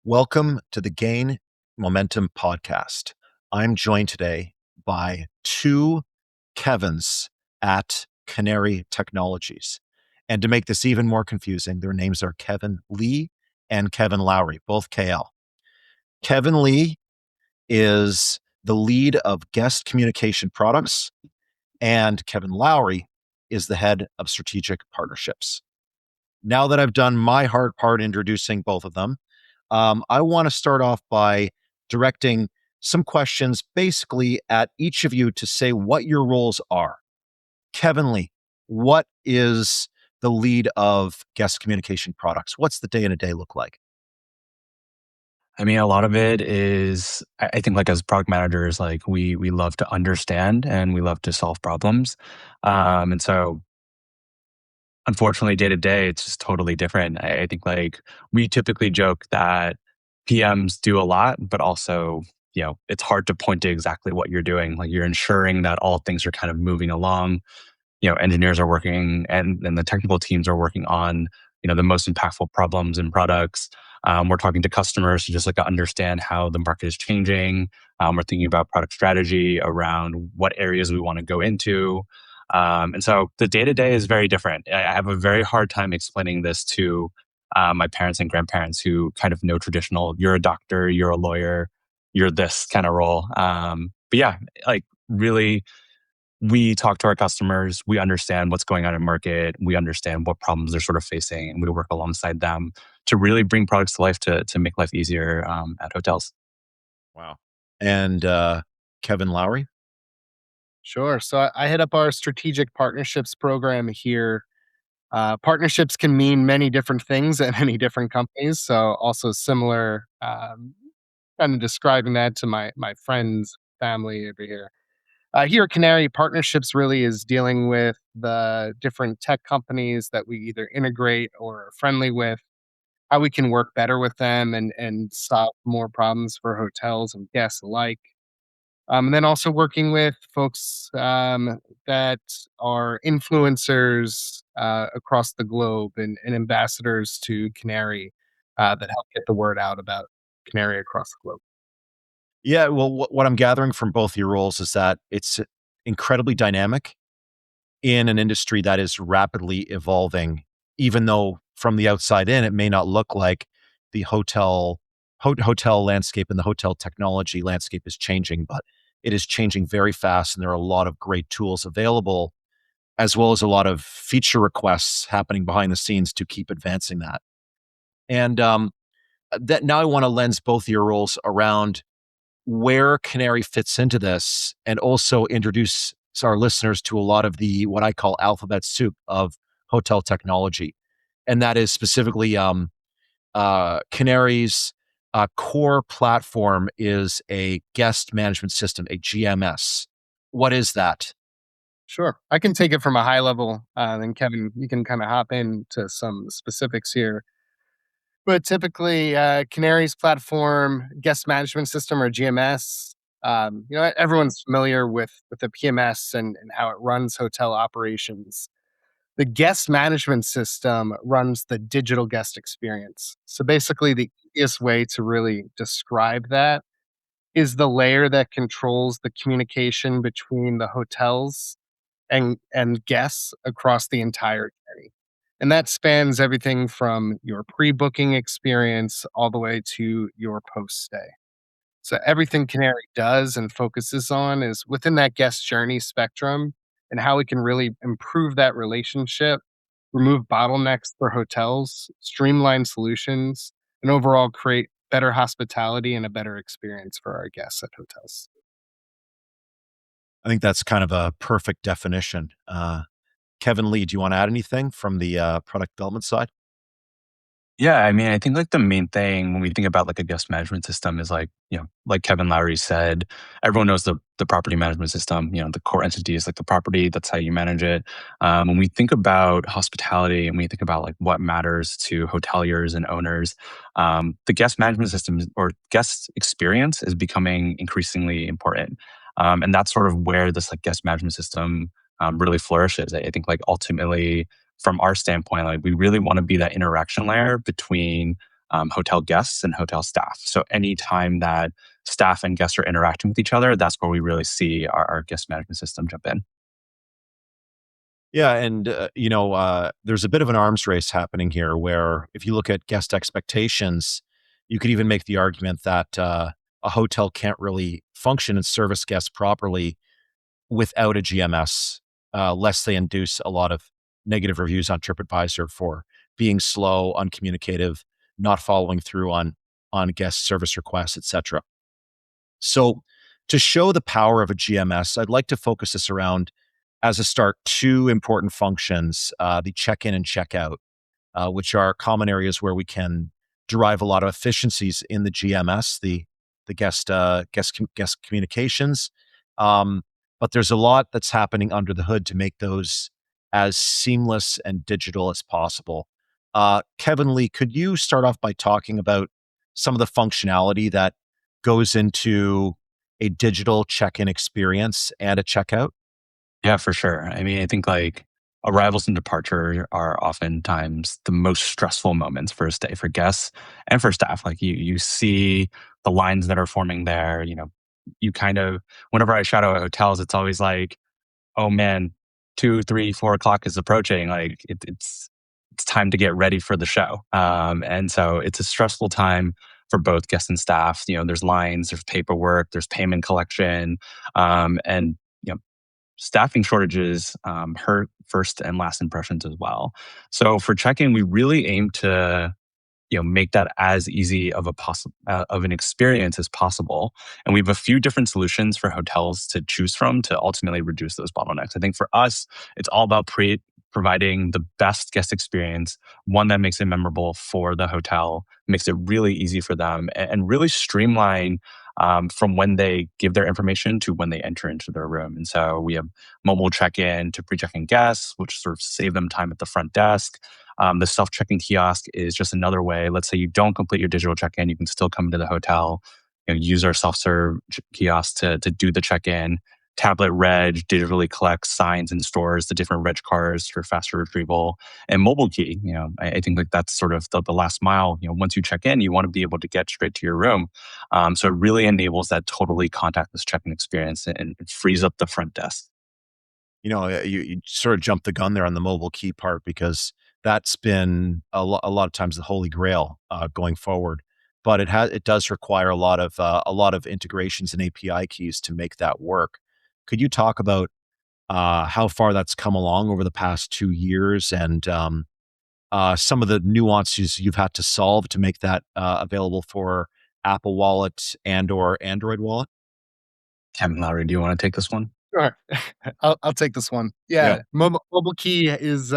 Welcome to the Gain Momentum podcast. I'm joined today by two Kevins at Canary Technologies. And to make this even more confusing, their names are Kevin Lee and Kevin Lowry, both KL. Kevin Lee is the lead of guest communication products, and Kevin Lowry is the head of strategic partnerships. Now that I've done my hard part introducing both of them, I want to start off by directing some questions basically at each of you to say what your roles are. Kevin Lee, what is the lead of guest communication products? What's the day in a day look like? I mean, a lot of it is, I think, like as product managers, like we love to understand and we love to solve problems, and so unfortunately, day to day, it's just totally different. I think like we typically joke that PMs do a lot, but also it's hard to point to exactly what you're doing. Like you're ensuring that all things are kind of moving along. Engineers are working and the technical teams are working on the most impactful problems and products. We're talking to customers to just like understand how the market is changing. We're thinking about product strategy around what areas we want to go into. And so the day to day is very different. I have a very hard time explaining this to my parents and grandparents who kind of know traditional, you're a doctor, you're a lawyer, you're this kind of role. But yeah, like really, we talk to our customers, we understand what's going on in market, we understand what problems they're sort of facing, and we work alongside them to really bring products to life to make life easier at hotels. Wow. And Kevin Lowry? Sure. So I head up our strategic partnerships program here. Partnerships can mean many different things at many different companies. So also similar, kind of describing that to my friends, family over here. Here at Canary, partnerships really is dealing with the different tech companies that we either integrate or are friendly with, how we can work better with them and solve more problems for hotels and guests alike. And then also working with folks that are influencers across the globe and ambassadors to Canary that help get the word out about Canary across the globe. Yeah, well, what I'm gathering from both your roles is that it's incredibly dynamic in an industry that is rapidly evolving, even though from the outside in, it may not look like the hotel landscape and the hotel technology landscape is changing, but it is changing very fast, and there are a lot of great tools available, as well as a lot of feature requests happening behind the scenes to keep advancing that. And that now I want to lens both your roles around where Canary fits into this, and also introduce our listeners to a lot of the what I call alphabet soup of hotel technology, and that is specifically Canary's core platform is a guest management system, a GMS. What is that? Sure. I can take it from a high level, then Kevin, you can kind of hop into some specifics here. But typically, Canary's platform, guest management system or GMS, everyone's familiar with the PMS and how it runs hotel operations. The guest management system runs the digital guest experience. So basically, the easiest way to really describe that is the layer that controls the communication between the hotels and guests across the entire journey. And that spans everything from your pre-booking experience all the way to your post-stay. So everything Canary does and focuses on is within that guest journey spectrum and how we can really improve that relationship, remove bottlenecks for hotels, streamline solutions, and overall create better hospitality and a better experience for our guests at hotels. I think that's kind of a perfect definition. Kevin Lee, do you want to add anything from the product development side? Yeah, I mean, I think like the main thing when we think about like a guest management system is like, like Kevin Lowry said, everyone knows the property management system, the core entity is like the property, that's how you manage it. When we think about hospitality and we think about like what matters to hoteliers and owners, the guest management system or guest experience is becoming increasingly important. And that's sort of where this like guest management system really flourishes. I think like ultimately from our standpoint, like we really want to be that interaction layer between hotel guests and hotel staff. So anytime that staff and guests are interacting with each other, that's where we really see our guest management system jump in. Yeah, and there's a bit of an arms race happening here, where if you look at guest expectations, you could even make the argument that a hotel can't really function and service guests properly without a GMS, lest they induce a lot of negative reviews on TripAdvisor for being slow, uncommunicative, not following through on guest service requests, etc. So, to show the power of a GMS, I'd like to focus this around, as a start, two important functions: the check-in and check-out, which are common areas where we can derive a lot of efficiencies in the GMS, the guest communications. Um, but there's a lot that's happening under the hood to make those as seamless and digital as possible. Kevin Lee, could you start off by talking about some of the functionality that goes into a digital check-in experience and a checkout? Yeah, for sure. I mean, I think like arrivals and departure are oftentimes the most stressful moments for a stay for guests and for staff. Like you see the lines that are forming there. You kind of whenever I shadow at hotels, it's always like, oh man, 2, 3, 4 o'clock is approaching. Like it's time to get ready for the show. And so it's a stressful time for both guests and staff. There's lines, there's paperwork, there's payment collection, and you know staffing shortages hurt first and last impressions as well. So for check-in, we really aim to make that as easy of an experience as possible. And we have a few different solutions for hotels to choose from to ultimately reduce those bottlenecks. I think for us, it's all about providing the best guest experience, one that makes it memorable for the hotel, makes it really easy for them, and really streamline from when they give their information to when they enter into their room. And so we have mobile check-in to pre-check-in guests, which sort of save them time at the front desk. The self-check-in kiosk is just another way. Let's say you don't complete your digital check-in, you can still come into the hotel, use our self-serve kiosk to do the check-in. Tablet reg digitally collects signs and stores the different reg cars for faster retrieval. And mobile key, I think like that's sort of the last mile. Once you check in, you want to be able to get straight to your room. So it really enables that totally contactless check-in experience and it frees up the front desk. You sort of jumped the gun there on the mobile key part, because that's been a lot of times the holy grail going forward. But it does require a lot of integrations and API keys to make that work. Could you talk about how far that's come along over the past 2 years, and some of the nuances you've had to solve to make that available for Apple Wallet and/or Android Wallet? Kevin, Lowry, do you want to take this one? Sure. I'll take this one. Yeah. Yeah, mobile key is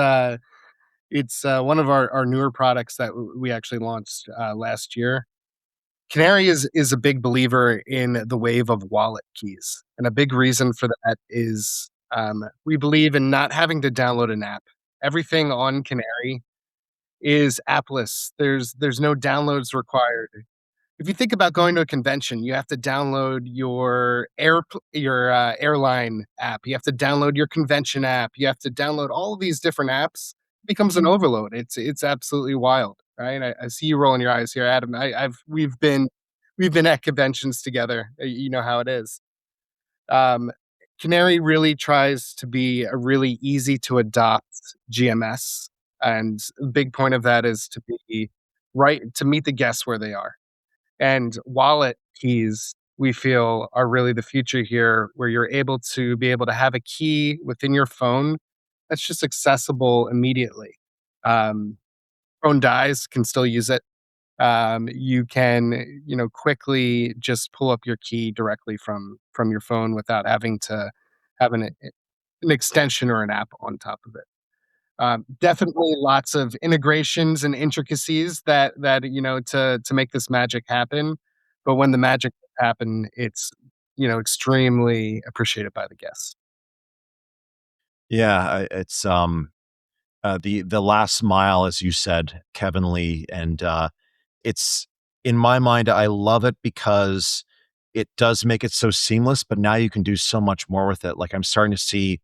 it's one of our newer products that we actually launched last year. Canary is a big believer in the wave of wallet keys, and a big reason for that is we believe in not having to download an app. Everything on Canary is appless. There's no downloads required. If you think about going to a convention, you have to download your airline app. You have to download your convention app. You have to download all of these different apps. It becomes an overload. It's absolutely wild, right? I see you rolling your eyes here, Adam. We've been at conventions together. You know how it is. Um, Canary really tries to be a really easy to adopt GMS, and a big point of that is to be right to meet the guests where they are. And wallet keys, we feel, are really the future here, where you're able to have a key within your phone that's just accessible immediately. Um, Phone dies, can still use it. You can, quickly just pull up your key directly from your phone without having to have an extension or an app on top of it. Definitely lots of integrations and intricacies to make this magic happen. But when the magic happen, it's extremely appreciated by the guests. Yeah, it's the last mile, as you said, Kevin Lee, and it's in my mind, I love it because it does make it so seamless. But now you can do so much more with it. Like, I'm starting to see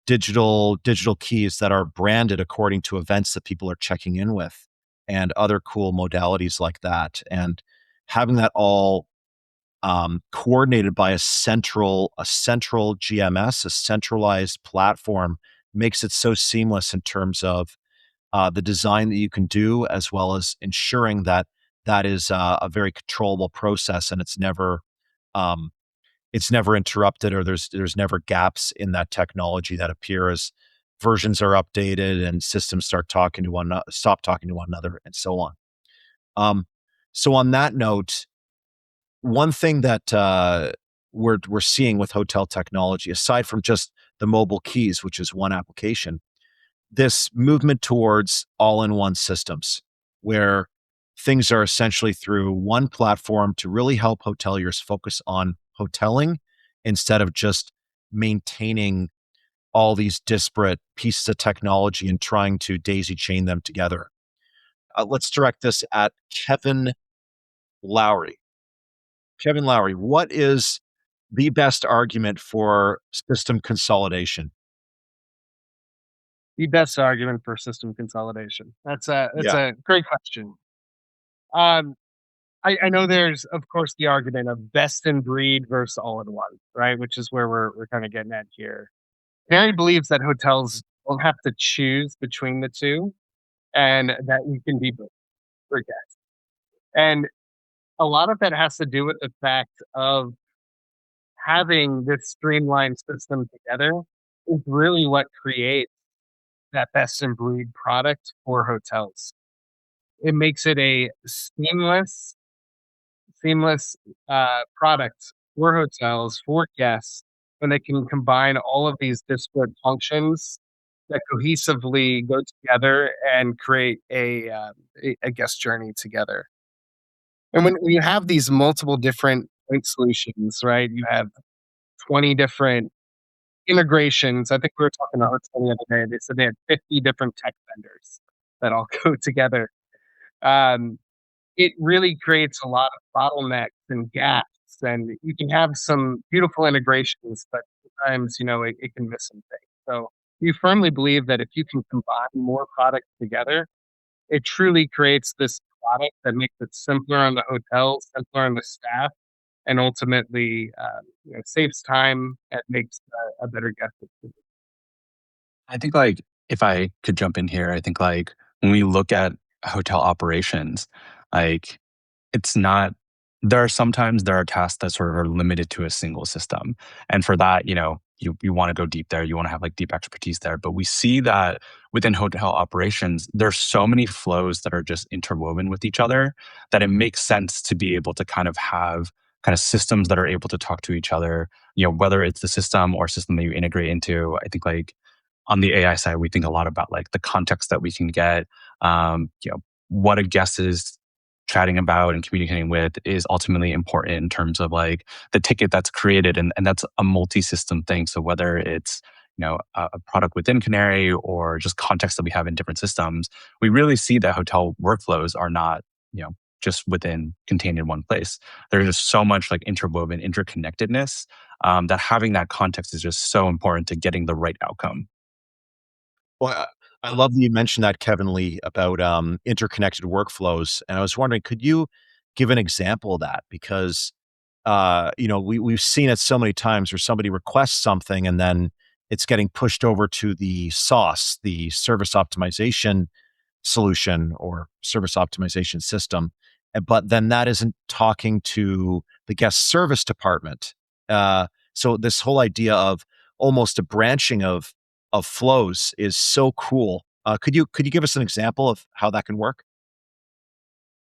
digital keys that are branded according to events that people are checking in with, and other cool modalities like that. And having that all coordinated by a central GMS, a centralized platform, makes it so seamless in terms of the design that you can do, as well as ensuring that that is a very controllable process, and um, it's never interrupted, or there's never gaps in that technology that appear as versions are updated and systems stop talking to one another, and so on. Um, so on that note, one thing that we're seeing with hotel technology, aside from just the mobile keys, which is one application, this movement towards all-in-one systems, where things are essentially through one platform to really help hoteliers focus on hoteling instead of just maintaining all these disparate pieces of technology and trying to daisy chain them together. Let's direct this at Kevin Lowry. Kevin Lowry, what is the best argument for system consolidation? The best argument for system consolidation. That's Yeah. a great question. Um, I know there's of course the argument of best in breed versus all in one, right? Which is where we're kind of getting at here. Mary believes that hotels don't have to choose between the two, and that you can be both for guests. And a lot of that has to do with the fact of having this streamlined system together is really what creates that best in breed product for hotels. It makes it a seamless product for hotels, for guests, when they can combine all of these disparate functions that cohesively go together and create a guest journey together. And when you have these multiple different point solutions, right? You have 20 different integrations. I think we were talking to Art's the other day. They said they had 50 different tech vendors that all go together. Um, it really creates a lot of bottlenecks and gaps, and you can have some beautiful integrations, but sometimes, it can miss some things. So we firmly believe that if you can combine more products together, it truly creates this product that makes it simpler on the hotel, simpler on the staff, and ultimately, saves time and makes a better guest experience. I think like if I could jump in here, I think like when we look at hotel operations, like it's not there are tasks that sort of are limited to a single system. And for that, you want to go deep there, you want to have like deep expertise there. But we see that within hotel operations, there's so many flows that are just interwoven with each other that it makes sense to be able to kind of have kind of systems that are able to talk to each other, whether it's the system or system that you integrate into. I think like on the AI side, we think a lot about like the context that we can get. What a guest is chatting about and communicating with is ultimately important in terms of like the ticket that's created, and that's a multi-system thing. So whether it's a product within Canary or just context that we have in different systems, we really see that hotel workflows are not just within contained in one place. There's just so much like interwoven interconnectedness that having that context is just so important to getting the right outcome. Well, I love that you mentioned that, Kevin Lee, about interconnected workflows. And I was wondering, could you give an example of that? Because we've seen it so many times where somebody requests something and then it's getting pushed over to the sauce, the service optimization solution or service optimization system. But then that isn't talking to the guest service department. So this whole idea of almost a branching of flows is so cool. Could you give us an example of how that can work?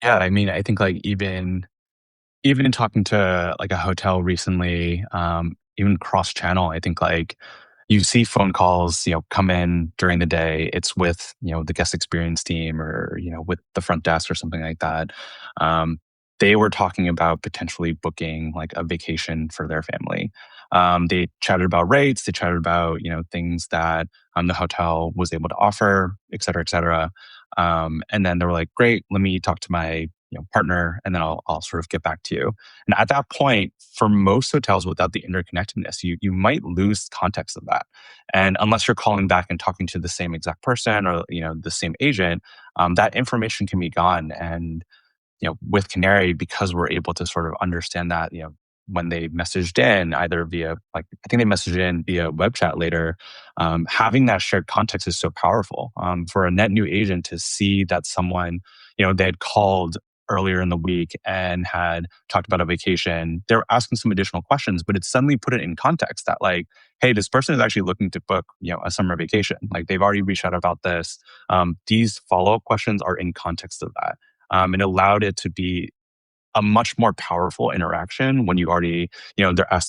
Yeah, I mean, I think like even in talking to like a hotel recently, even cross channel, I think like you see phone calls, come in during the day. It's with, the guest experience team or, with the front desk or something like that. Um, they were talking about potentially booking like a vacation for their family. They chatted about rates, they chatted about, things that the hotel was able to offer, et cetera, et cetera. And then they were like, great, let me talk to my partner, and then I'll sort of get back to you. And at that point, for most hotels without the interconnectedness, you might lose context of that. And unless you're calling back and talking to the same exact person or the same agent, that information can be gone. And with Canary, because we're able to sort of understand that, when they messaged in either via, like, I think they messaged in via web chat later, having that shared context is so powerful. For a net new agent to see that someone, they had called earlier in the week and had talked about a vacation, they were asking some additional questions, but it suddenly put it in context that, like, hey, this person is actually looking to book, a summer vacation. Like, they've already reached out about this. These follow-up questions are in context of that. And allowed it to be a much more powerful interaction when you already, I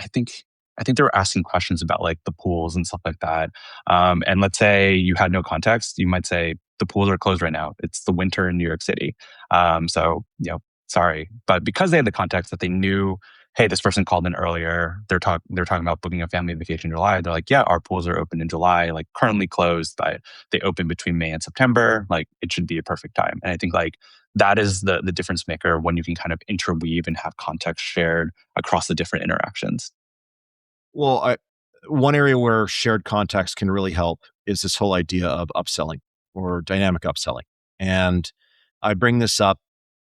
think they were asking questions about like the pools and stuff like that. And let's say you had no context, you might say the pools are closed right now. It's the winter in New York City. So sorry, but because they had the context that they knew, hey, this person called in earlier. They're talking about booking a family vacation in July. They're like, yeah, our pools are open in July, like currently closed, but they open between May and September. Like, it should be a perfect time. And I think like that is the difference maker when you can kind of interweave and have context shared across the different interactions. Well, one area where shared context can really help is this whole idea of upselling or dynamic upselling. And I bring this up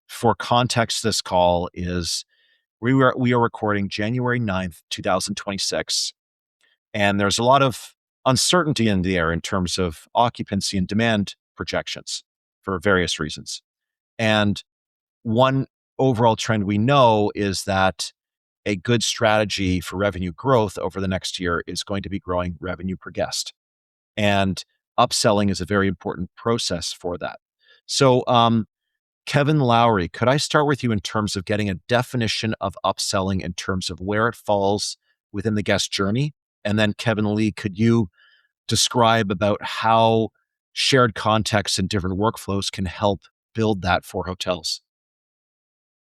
for context. This call is we are recording January 9th, 2026, and there's a lot of uncertainty in the air in terms of occupancy and demand projections for various reasons. And one overall trend we know is that a good strategy for revenue growth over the next year is going to be growing revenue per guest. And upselling is a very important process for that. So, Kevin Lowry, could I start with you in terms of getting a definition of upselling in terms of where it falls within the guest journey? And then Kevin Lee, could you describe about how shared context and different workflows can help build that for hotels?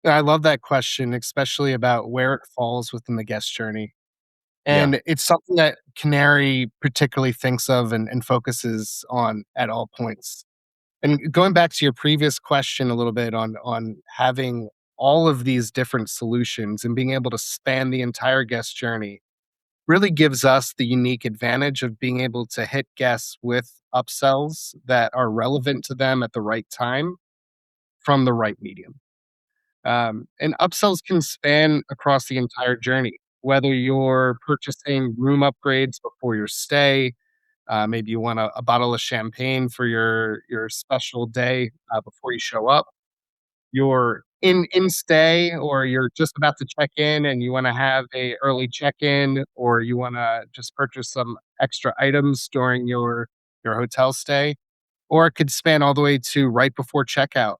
I love that question, especially about where it falls within the guest journey. Yeah. And it's something that Canary particularly thinks of and focuses on at all points. And going back to your previous question a little bit on having all of these different solutions and being able to span the entire guest journey really gives us the unique advantage of being able to hit guests with upsells that are relevant to them at the right time from the right medium. And upsells can span across the entire journey, whether you're purchasing room upgrades before your stay, maybe you want a bottle of champagne for your special day before you show up. You're in stay, or you're just about to check in, and you want to have a early check in, or you want to just purchase some extra items during your hotel stay, or it could span all the way to right before checkout.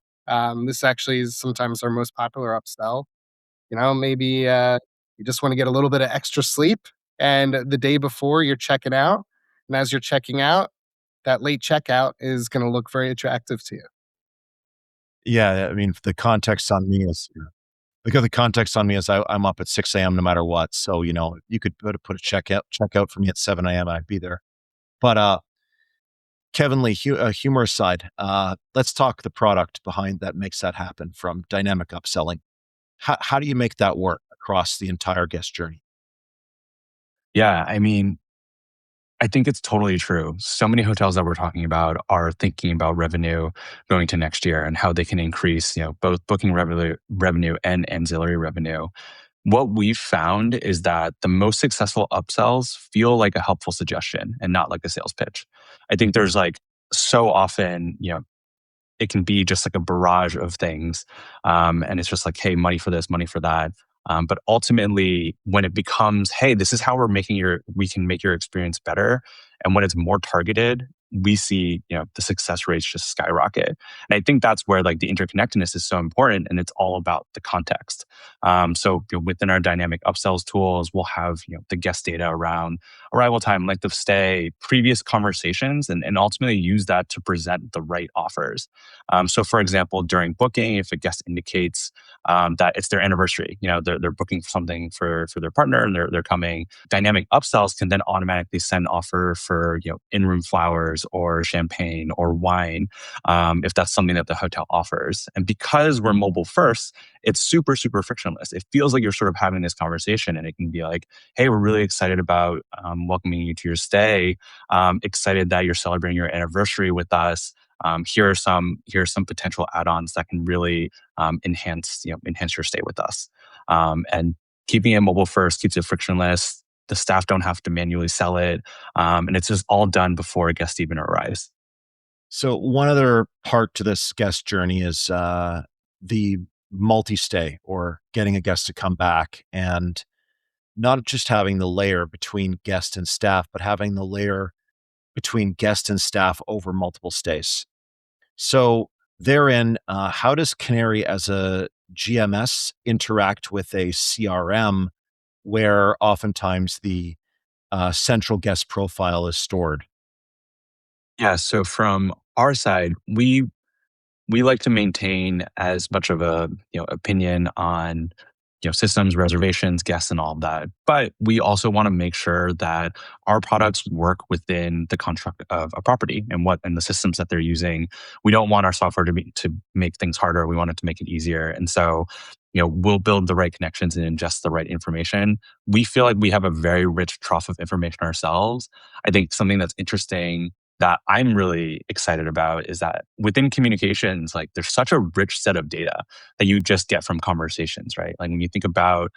This actually is sometimes our most popular upsell. Maybe you just want to get a little bit of extra sleep, and the day before you're checking out, and as you're checking out, that late checkout is going to look very attractive to you. Yeah, I mean, the context on me is because the context on me is I'm up at 6 a.m. no matter what. So, you could put a checkout for me at 7 a.m. I'd be there. But Kevin Lee, humor aside, let's talk the product behind that makes that happen from dynamic upselling. How do you make that work across the entire guest journey? Yeah, I mean, I think it's totally true. So many hotels that we're talking about are thinking about revenue going to next year and how they can increase, both booking revenue and ancillary revenue. What we've found is that the most successful upsells feel like a helpful suggestion and not like a sales pitch. I think there's like so often, it can be just like a barrage of things. And it's just like, hey, money for this, money for that. But ultimately, when it becomes, hey, this is how we can make your experience better. And when it's more targeted, we see, the success rates just skyrocket. And I think that's where like the interconnectedness is so important, and it's all about the context. So within our dynamic upsells tools, we'll have, the guest data around arrival time, length of stay, previous conversations, and ultimately use that to present the right offers. So, for example, during booking, if a guest indicates that it's their anniversary, they're booking something for their partner and they're coming, dynamic upsells can then automatically send offer for in room flowers beers or champagne or wine, if that's something that the hotel offers. And because we're mobile first, it's super, super frictionless. It feels like you're sort of having this conversation, and it can be like, hey, we're really excited about welcoming you to your stay. Excited that you're celebrating your anniversary with us. Here are some potential add-ons that can really enhance your stay with us. And keeping it mobile first keeps it frictionless. The staff don't have to manually sell it, and it's just all done before a guest even arrives. So one other part to this guest journey is the multi-stay or getting a guest to come back and not just having the layer between guest and staff, but having the layer between guest and staff over multiple stays. So therein, how does Canary as a GMS interact with a CRM where oftentimes the central guest profile is stored? Yeah. So from our side, we like to maintain as much of a opinion on systems, reservations, guests, and all of that. But we also want to make sure that our products work within the construct of a property and the systems that they're using. We don't want our software to make things harder. We want it to make it easier. And so, we'll build the right connections and ingest the right information. We feel like we have a very rich trough of information ourselves. I think something that's interesting that I'm really excited about is that within communications, like there's such a rich set of data that you just get from conversations, right? Like when you think about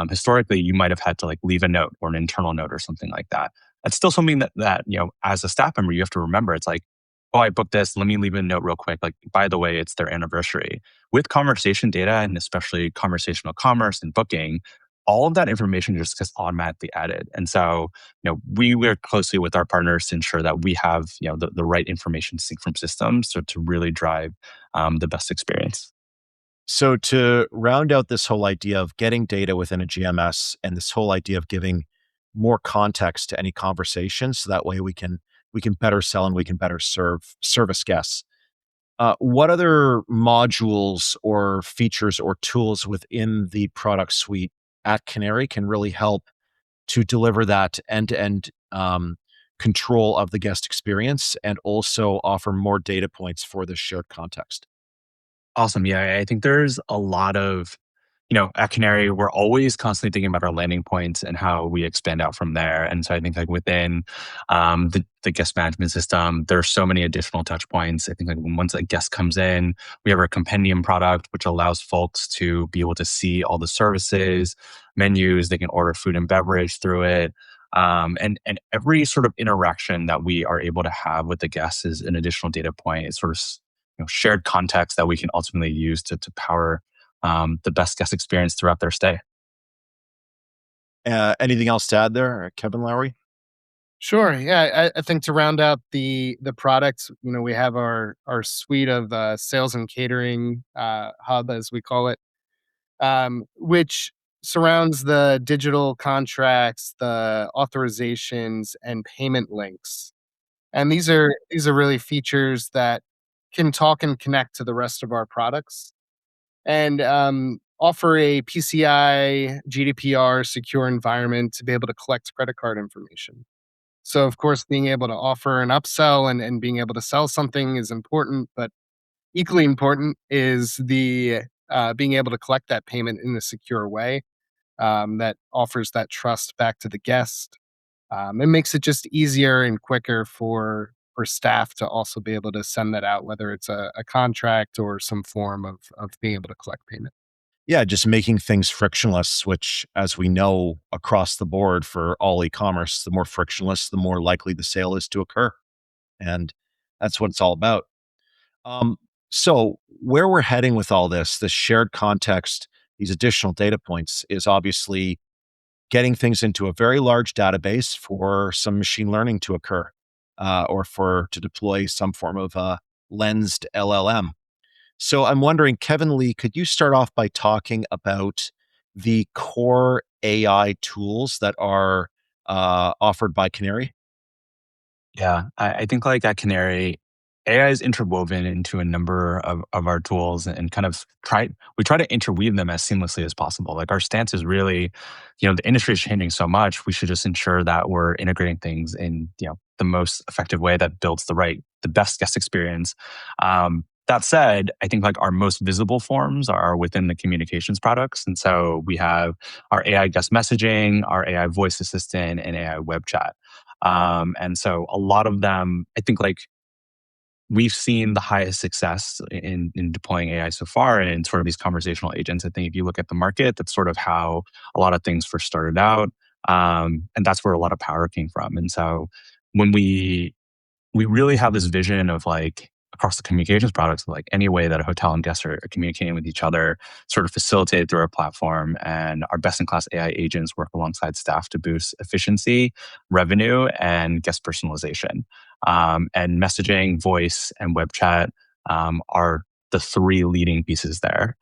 historically, you might have had to like leave a note or an internal note or something like that. That's still something that as a staff member, you have to remember. It's like, oh, I booked this. Let me leave a note real quick. Like, by the way, it's their anniversary. With conversation data and especially conversational commerce and booking, all of that information just gets automatically added. And so, we work closely with our partners to ensure that we have, the right information synced from systems to really drive the best experience. So to round out this whole idea of getting data within a GMS and this whole idea of giving more context to any conversation, so that way we can better sell and we can better service guests. What other modules or features or tools within the product suite at Canary can really help to deliver that end-to-end control of the guest experience and also offer more data points for the shared context? Awesome. Yeah, I think there's a lot of, at Canary, we're always constantly thinking about our landing points and how we expand out from there. And so I think like within the guest management system, there are so many additional touch points. I think like once a guest comes in, we have our compendium product, which allows folks to be able to see all the services, menus, they can order food and beverage through it. And every sort of interaction that we are able to have with the guests is an additional data point. It's sort of shared context that we can ultimately use to power the best guest experience throughout their stay. Anything else to add there, Kevin Lowry? Sure. Yeah, I think to round out the products, we have our suite of sales and catering hub, as we call it, which surrounds the digital contracts, the authorizations, and payment links. And these are really features that can talk and connect to the rest of our products and offer a PCI GDPR secure environment to be able to collect credit card information. So, of course, being able to offer an upsell and being able to sell something is important, but equally important is the being able to collect that payment in a secure way that offers that trust back to the guest. It makes it just easier and quicker for staff to also be able to send that out, whether it's a contract or some form of being able to collect payment. Yeah, just making things frictionless, which, as we know across the board for all e-commerce, the more frictionless, the more likely the sale is to occur. And that's what it's all about. Um, so where we're heading with all this shared context, these additional data points is obviously getting things into a very large database for some machine learning to occur, or for to deploy some form of lensed LLM. So I'm wondering, Kevin Lee, could you start off by talking about the core AI tools that are offered by Canary? Yeah, I think like at Canary, AI is interwoven into a number of our tools and kind of we try to interweave them as seamlessly as possible. Like our stance is really, the industry is changing so much. We should just ensure that we're integrating things in, the most effective way that builds the best guest experience. That said, I think like our most visible forms are within the communications products. And so we have our AI guest messaging, our AI voice assistant, and AI web chat. And so a lot of them, I think like we've seen the highest success in deploying AI so far in sort of these conversational agents. I think if you look at the market, that's sort of how a lot of things first started out. And that's where a lot of power came from. And so when we really have this vision of like across the communications products, like any way that a hotel and guests are communicating with each other, sort of facilitated through our platform. And our best in class AI agents work alongside staff to boost efficiency, revenue, and guest personalization. And messaging, voice, and web chat are the three leading pieces there.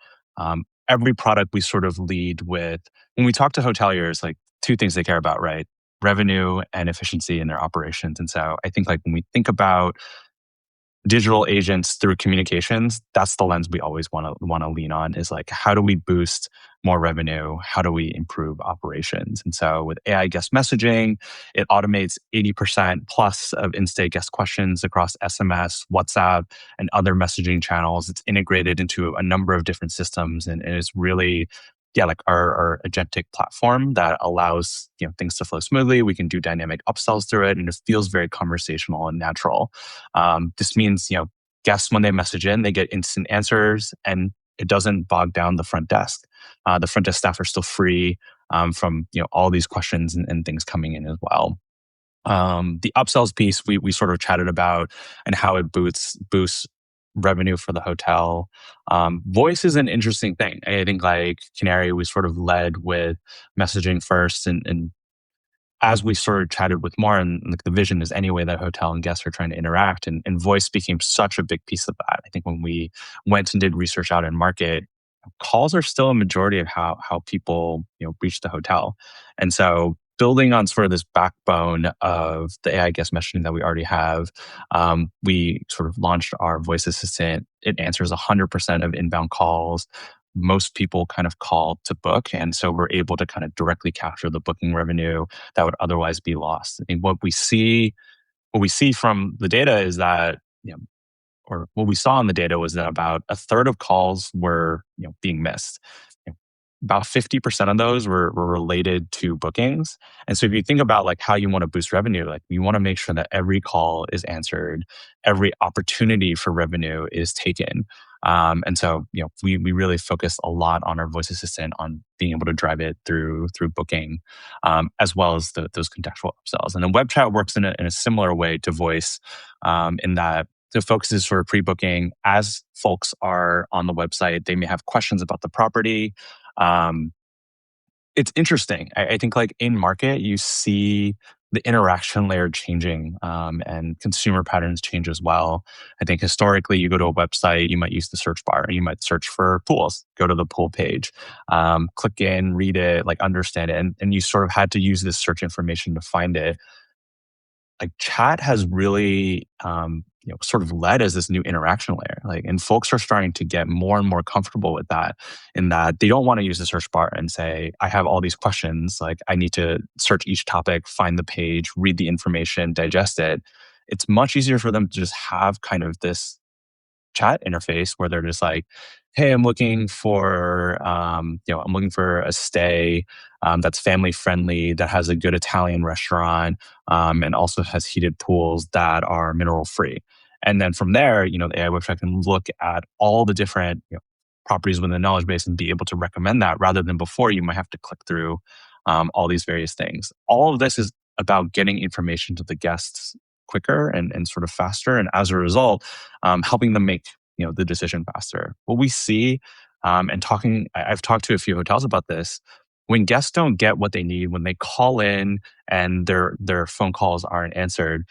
Every product we sort of lead with, when we talk to hoteliers, like two things they care about, right? Revenue and efficiency in their operations. And so I think like when we think about digital agents through communications, that's the lens we always want to lean on is like, how do we boost more revenue? How do we improve operations? And so with AI guest messaging, it automates 80% plus of in-stay guest questions across SMS, WhatsApp, and other messaging channels. It's integrated into a number of different systems and it's really like our agentic platform that allows things to flow smoothly. We can do dynamic upsells through it, and it feels very conversational and natural. This means guests when they message in, they get instant answers, and it doesn't bog down the front desk. The front desk staff are still free from all these questions and things coming in as well. The upsells piece we sort of chatted about and how it boosts revenue for the hotel. Voice is an interesting thing. I think like Canary, we sort of led with messaging first, and as we sort of chatted with more, and like the vision is any way that hotel and guests are trying to interact, and voice became such a big piece of that. I think when we went and did research out in market, calls are still a majority of how people reach the hotel, and so building on sort of this backbone of the AI guest messaging that we already have, we sort of launched our voice assistant. It answers 100% of inbound calls. Most people kind of call to book, and so we're able to kind of directly capture the booking revenue that would otherwise be lost. I think what we see from the data is that or what we saw in the data was that about a third of calls were being missed. You know, About 50% of those were related to bookings. And so if you think about like how you want to boost revenue, like you want to make sure that every call is answered, every opportunity for revenue is taken. And so we really focus a lot on our voice assistant on being able to drive it through booking, as well as those contextual upsells. And then web chat works in a similar way to voice, in that the focus is for pre-booking. As folks are on the website, they may have questions about the property. It's interesting. I think like in market, you see the interaction layer changing, and consumer patterns change as well. I think historically, you go to a website, you might use the search bar, you might search for pools, go to the pool page, click in, read it, like understand it, and you sort of had to use this search information to find it. Like chat has really sort of led as this new interaction layer, like, and folks are starting to get more and more comfortable with that, in that they don't want to use the search bar and say, I have all these questions, like I need to search each topic, find the page, read the information, digest it. It's much easier for them to just have kind of this chat interface where they're just like, hey, I'm looking for I'm looking for a stay that's family friendly, that has a good Italian restaurant, and also has heated pools that are mineral free. And then from there, the AI website can look at all the different properties within the knowledge base and be able to recommend that, rather than before you might have to click through all these various things. All of this is about getting information to the guests quicker and sort of faster, and as a result, helping them make the decision faster. What we see, and I've talked to a few hotels about this. When guests don't get what they need, when they call in and their phone calls aren't answered,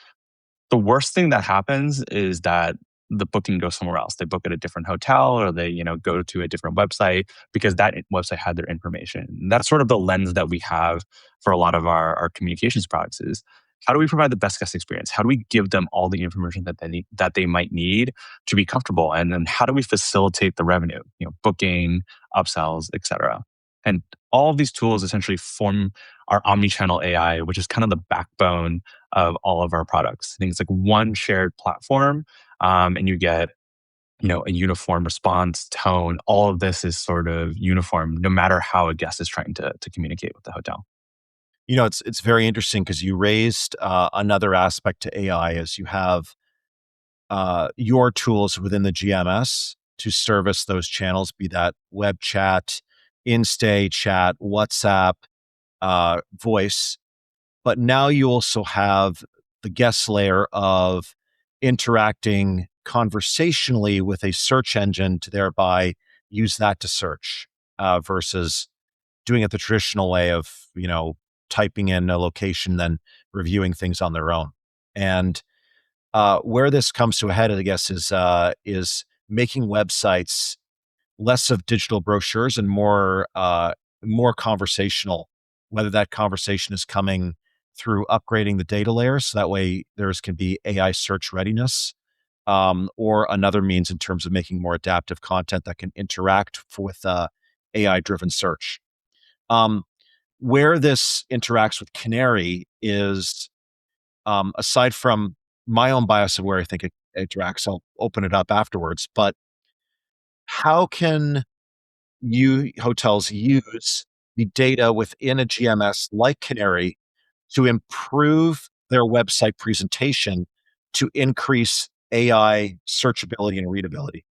the worst thing that happens is that the booking goes somewhere else. They book at a different hotel, or they go to a different website because that website had their information. And that's sort of the lens that we have for a lot of our communications products is, how do we provide the best guest experience? How do we give them all the information that they need, that they might need to be comfortable? And then how do we facilitate the revenue, booking, upsells, etc. And all of these tools essentially form our omnichannel AI, which is kind of the backbone of all of our products. I think it's like one shared platform, and you get a uniform response tone. All of this is sort of uniform, no matter how a guest is trying to communicate with the hotel. It's very interesting because you raised another aspect to AI as you have your tools within the GMS to service those channels, be that web chat, in-stay chat, WhatsApp, voice. But now you also have the guest layer of interacting conversationally with a search engine to thereby use that to search versus doing it the traditional way of, typing in a location, then reviewing things on their own. And where this comes to a head, I guess, is making websites less of digital brochures and more conversational. Whether that conversation is coming through upgrading the data layer, so that way there's can be AI search readiness, or another means in terms of making more adaptive content that can interact with AI driven search. Um, where this interacts with Canary is aside from my own bias of where I think it interacts, I'll open it up afterwards. But how can you hotels use the data within a GMS like Canary to improve their website presentation to increase AI searchability and readability?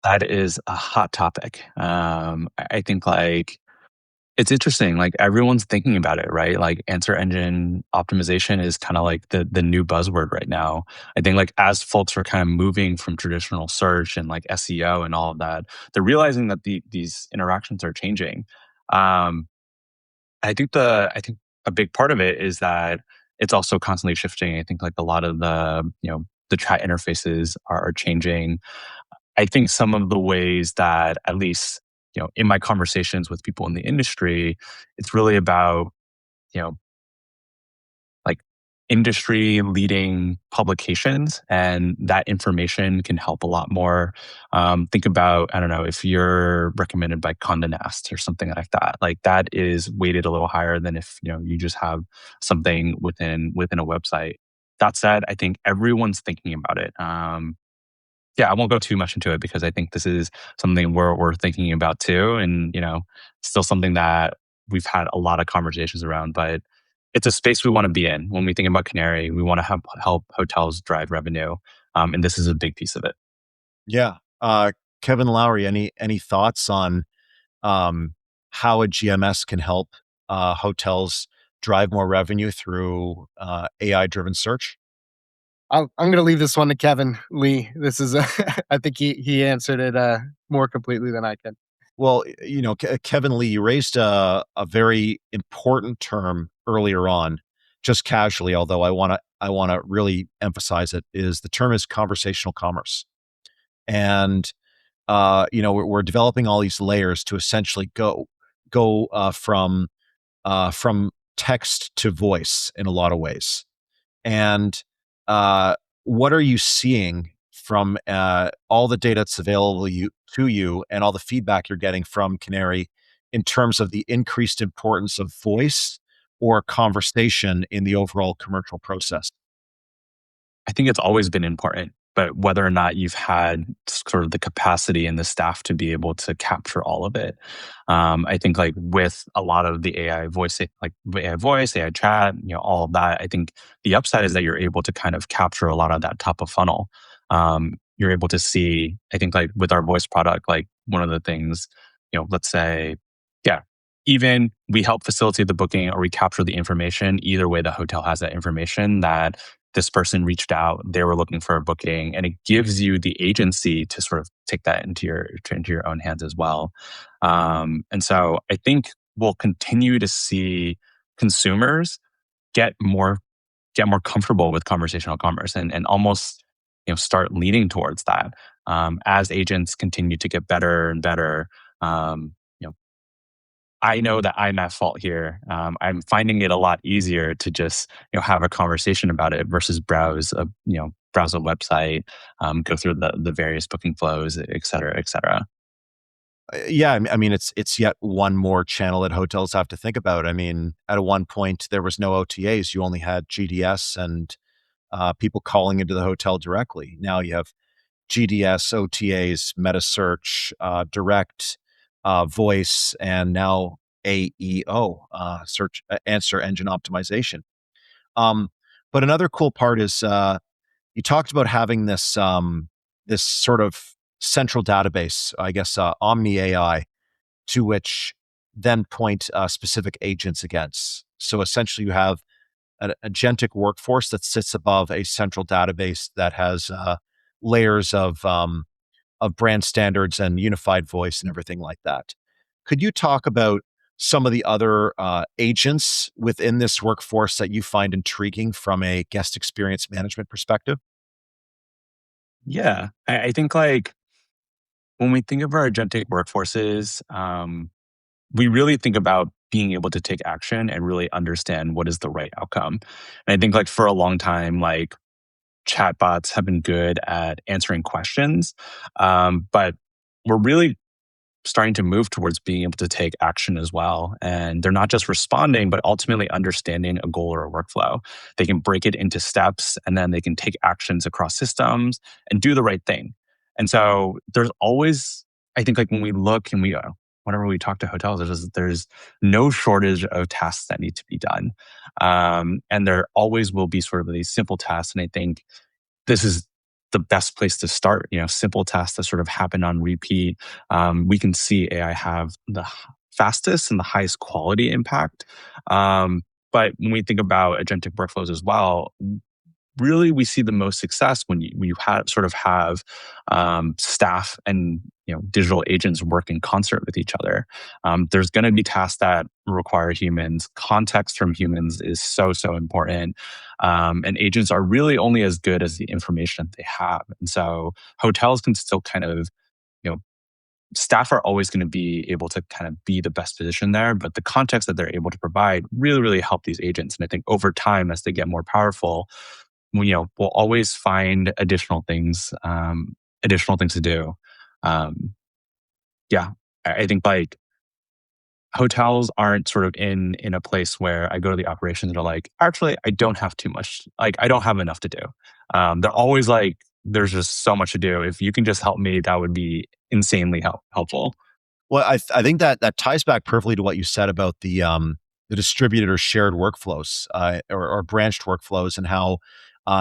That is a hot topic. I think like it's interesting. Like everyone's thinking about it, right? Like answer engine optimization is kind of like the new buzzword right now. I think like as folks are kind of moving from traditional search and like SEO and all of that, they're realizing that these interactions are changing. Um, I think a big part of it is that it's also constantly shifting. I think like a lot of the chat interfaces are changing. I think some of the ways that at least, in my conversations with people in the industry, it's really about, you know, like industry leading publications, and that information can help a lot more. Think about, I don't know, if you're recommended by Condé Nast or something like that. Like that is weighted a little higher than if, you just have something within a website. That said, I think everyone's thinking about it. Yeah, I won't go too much into it because I think this is something we're thinking about too, and still something that we've had a lot of conversations around. But it's a space we want to be in. When we think about Canary, we want to help hotels drive revenue, and this is a big piece of it. Yeah. Kevin Lowry, any thoughts on um, how a GMS can help hotels drive more revenue through AI driven search? I'm going to leave this one to Kevin Lee. This is, I think he answered it more completely than I can. Well, Kevin Lee, you raised a very important term earlier on, just casually, although I want to really emphasize it, is the term is conversational commerce. And we're developing all these layers to essentially go from text to voice in a lot of ways. And uh, what are you seeing from all the data that's available to you and all the feedback you're getting from Canary in terms of the increased importance of voice or conversation in the overall commercial process? I think it's always been important, but whether or not you've had sort of the capacity and the staff to be able to capture all of it. I think like with a lot of the AI voice, like AI voice, AI chat, all of that, I think the upside is that you're able to kind of capture a lot of that top of funnel. You're able to see, I think like with our voice product, like one of the things, let's say, yeah, even we help facilitate the booking or we capture the information. Either way, the hotel has that information that this person reached out, they were looking for a booking, and it gives you the agency to sort of take that into your own hands as well. And so I think we'll continue to see consumers get more get more comfortable with conversational commerce, and almost start leaning towards that as agents continue to get better and better. Um, you know, I know that I'm at fault here. I'm finding it a lot easier to just have a conversation about it versus browse a website, go through the various booking flows, et cetera, et cetera. Yeah, I mean, it's yet one more channel that hotels have to think about. I mean, at one point there was no OTAs; you only had GDS and people calling into the hotel directly. Now you have GDS, OTAs, meta search, direct voice, and now AEO, search answer engine optimization. Um, but another cool part is you talked about having this sort of central database, I guess, Omni AI, to which then point specific agents against. So essentially, you have an agentic workforce that sits above a central database that has layers of brand standards and unified voice and everything like that. Could you talk about some of the other agents within this workforce that you find intriguing from a guest experience management perspective? Yeah, I think like when we think of our agentic workforces, we really think about being able to take action and really understand what is the right outcome. And I think like for a long time, like chatbots have been good at answering questions, but we're really starting to move towards being able to take action as well. And they're not just responding, but ultimately understanding a goal or a workflow. They can break it into steps and then they can take actions across systems and do the right thing. And so there's always, I think, like when we look and whenever we talk to hotels, there's no shortage of tasks that need to be done. And there always will be sort of these simple tasks. And I think this is the best place to start. Simple tasks that sort of happen on repeat. We can see AI have the fastest and the highest quality impact. But when we think about agentic workflows as well, really we see the most success when you have staff and digital agents work in concert with each other. There's going to be tasks that require humans. Context from humans is so important, and agents are really only as good as the information they have. And so hotels can still kind of you know staff are always going to be able to kind of be the best position there, but the context that they're able to provide really help these agents. And I think over time, as they get more powerful, we'll always find additional things to do. Um, yeah, I think like hotels aren't sort of in a place where I go to the operations and they're like, actually, I don't have too much. Like, I don't have enough to do. They're always like, there's just so much to do. If you can just help me, that would be insanely helpful. Well, I think that that ties back perfectly to what you said about the distributed or shared workflows or branched workflows, and how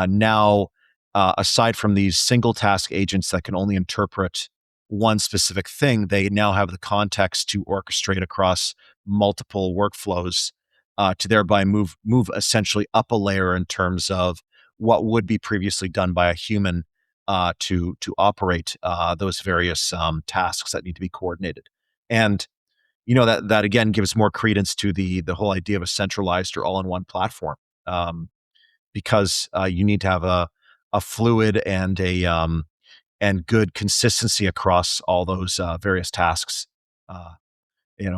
now aside from these single task agents that can only interpret one specific thing, they now have the context to orchestrate across multiple workflows to thereby move essentially up a layer in terms of what would be previously done by a human to operate those various tasks that need to be coordinated. And that again gives more credence to the whole idea of a centralized or all-in-one platform, um, because you need to have a fluid and good consistency across all those various tasks. Uh,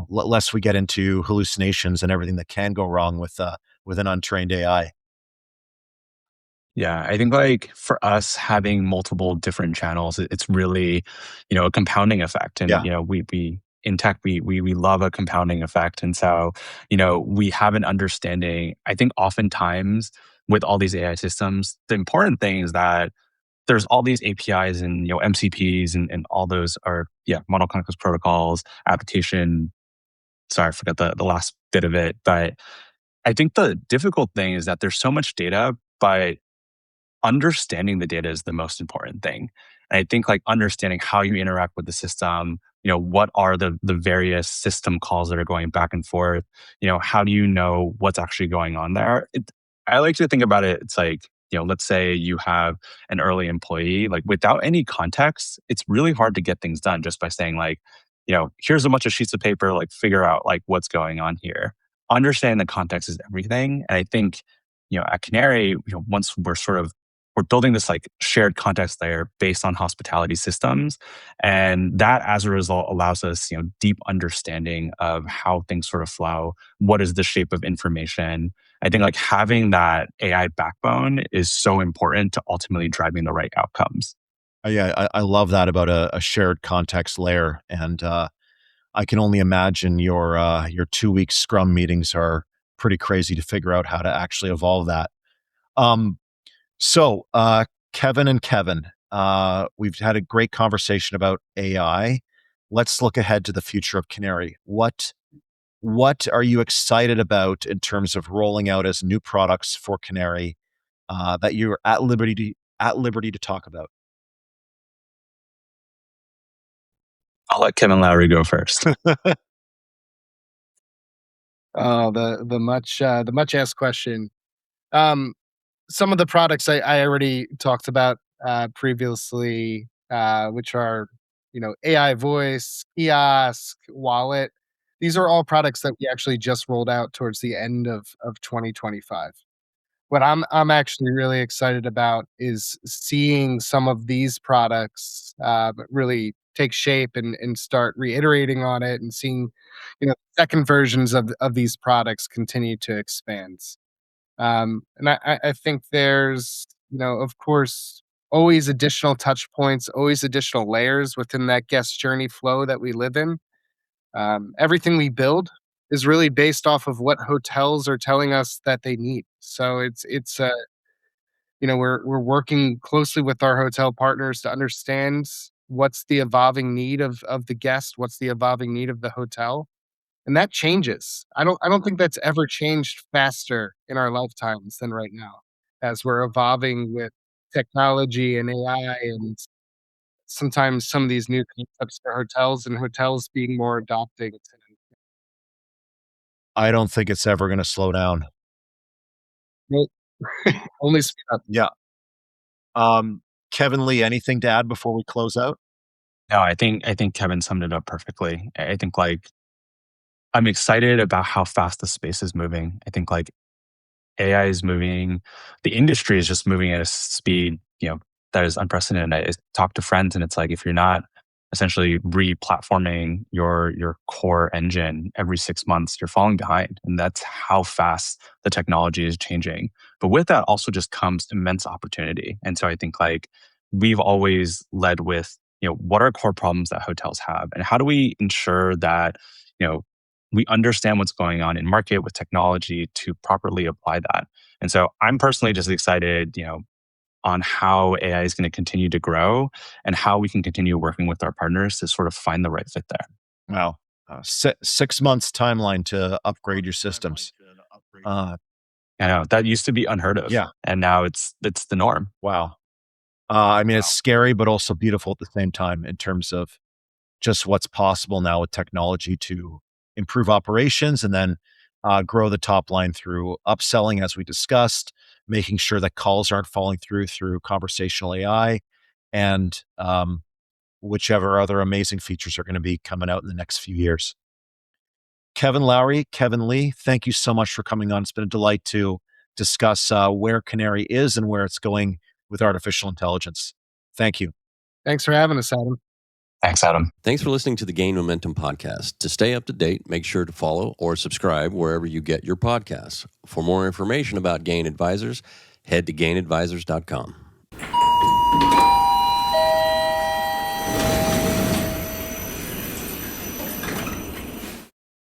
lest we get into hallucinations and everything that can go wrong with an untrained AI. Yeah, I think like for us having multiple different channels, it's really, a compounding effect. And Yeah, we in tech we love a compounding effect. And so, we have an understanding. I think oftentimes with all these AI systems, the important thing is that there's all these APIs and MCPs and all those are model context protocols, application. Sorry, I forgot the last bit of it. But I think the difficult thing is that there's so much data, but understanding the data is the most important thing. And I think like understanding how you interact with the system, what are the various system calls that are going back and forth, how do you know what's actually going on there? I like to think about it. It's like, let's say you have an early employee, like without any context, it's really hard to get things done just by saying like, here's a bunch of sheets of paper, like figure out like what's going on here. Understanding the context is everything. And I think, at Canary, once we're building this like shared context layer based on hospitality systems. And that as a result allows us, deep understanding of how things sort of flow. What is the shape of information? I think like having that AI backbone is so important to ultimately driving the right outcomes. yeah, I love that about a shared context layer, and I can only imagine your 2-week Scrum meetings are pretty crazy to figure out how to actually evolve that. Um, so, Kevin and Kevin, we've had a great conversation about AI. Let's look ahead to the future of Canary. What are you excited about in terms of rolling out as new products for Canary that you're at liberty to talk about? I'll let Kevin Lowry go first. Oh, the much asked question. Um, some of the products I already talked about previously, which are AI voice, kiosk, wallet. These are all products that we actually just rolled out towards the end of 2025. What I'm actually really excited about is seeing some of these products really take shape and start reiterating on it and seeing second versions of these products continue to expand. And I think there's, of course, always additional touch points, always additional layers within that guest journey flow that we live in. Everything we build is really based off of what hotels are telling us that they need. So we're working closely with our hotel partners to understand what's the evolving need of the guest, what's the evolving need of the hotel, and that changes. I don't think that's ever changed faster in our lifetimes than right now, as we're evolving with technology and AI and sometimes some of these new concepts for hotels and hotels being more adopting to I don't think it's ever gonna slow down. well, only speed up. Yeah. Kevin Lee, anything to add before we close out? No, I think Kevin summed it up perfectly. I think like I'm excited about how fast the space is moving. I think like AI is moving, the industry is just moving at a speed, that is unprecedented. I talk to friends and it's like if you're not essentially re-platforming your core engine every 6 months, you're falling behind. And that's how fast the technology is changing. But with that also just comes immense opportunity. And so I think like we've always led with, what are core problems that hotels have? And how do we ensure that, you know, we understand what's going on in market with technology to properly apply that. And so I'm personally just excited, on how AI is going to continue to grow and how we can continue working with our partners to sort of find the right fit there. Wow. 6 months timeline to upgrade your systems. Uh, I know that used to be unheard of, yeah. and now it's the norm. Wow. I mean, it's scary, but also beautiful at the same time in terms of just what's possible now with technology to improve operations and then grow the top line through upselling, as we discussed, making sure that calls aren't falling through conversational AI, and whichever other amazing features are going to be coming out in the next few years. Kevin Lowry, Kevin Lee, thank you so much for coming on. It's been a delight to discuss where Canary is and where it's going with artificial intelligence. Thank you. Thanks for having us, Adam. Thanks, Adam. Thanks for listening to the Gain Momentum podcast. To stay up to date, make sure to follow or subscribe wherever you get your podcasts. For more information about Gain Advisors, head to gainadvisors.com.